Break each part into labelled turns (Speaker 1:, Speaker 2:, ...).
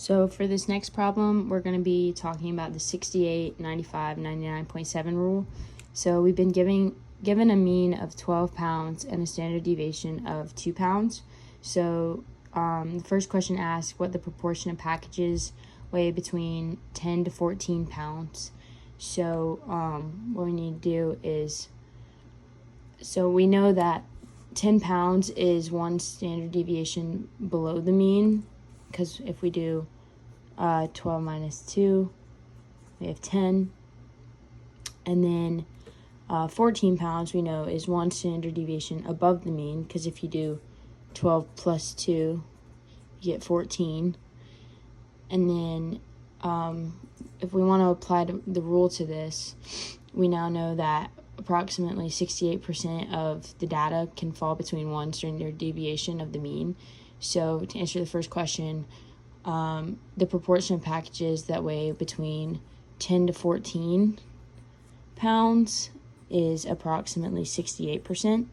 Speaker 1: So for this next problem, we're going to be talking about the 68, 95, 99.7 rule. So we've been given a mean of 12 pounds and a standard deviation of 2 pounds. So the first question asks what the proportion of packages weigh between 10 to 14 pounds. So what we need to do is, so we know that 10 pounds is one standard deviation below the mean, because if we do 12 minus 2, we have 10. And then 14 pounds we know is one standard deviation above the mean, because if you do 12 plus 2, you get 14. And then if we want to apply the rule to this, we now know that approximately 68% of the data can fall between one standard deviation of the mean. So to answer the first question, the proportion of packages that weigh between 10 to 14 pounds is approximately 68%.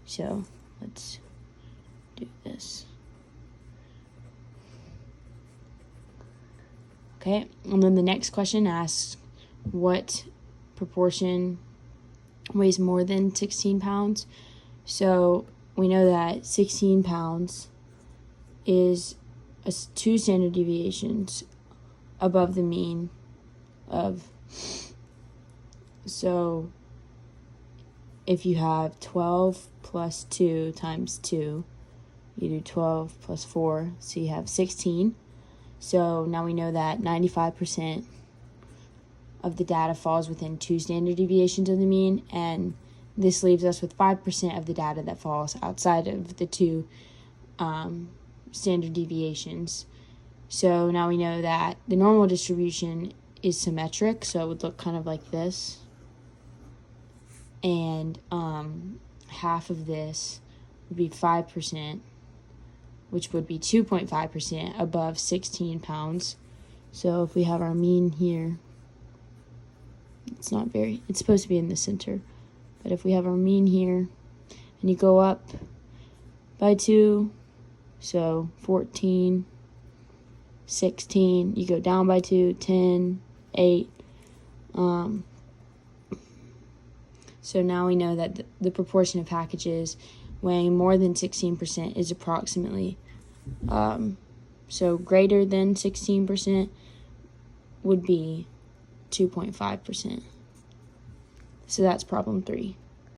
Speaker 1: So let's do this. Okay, and then the next question asks what proportion weighs more than 16 pounds. So we know that 16 pounds is 2 standard deviations above the mean of, so if you have 12 plus 2 times 2, you do 12 plus 4, so you have 16. So now we know that 95% of the data falls within 2 standard deviations of the mean, and this leaves us with 5% of the data that falls outside of the 2 standard deviations. So now we know that the normal distribution is symmetric, so it would look kind of like this. And half of this would be 5%, which would be 2.5% above 16 pounds. So if we have our mean here, it's supposed to be in the center, but if we have our mean here, and you go up by 2, so 14, 16, you go down by 2, 10, 8. So now we know that the proportion of packages weighing more than 16% is approximately, so greater than 16% would be 2.5%. So that's problem 3.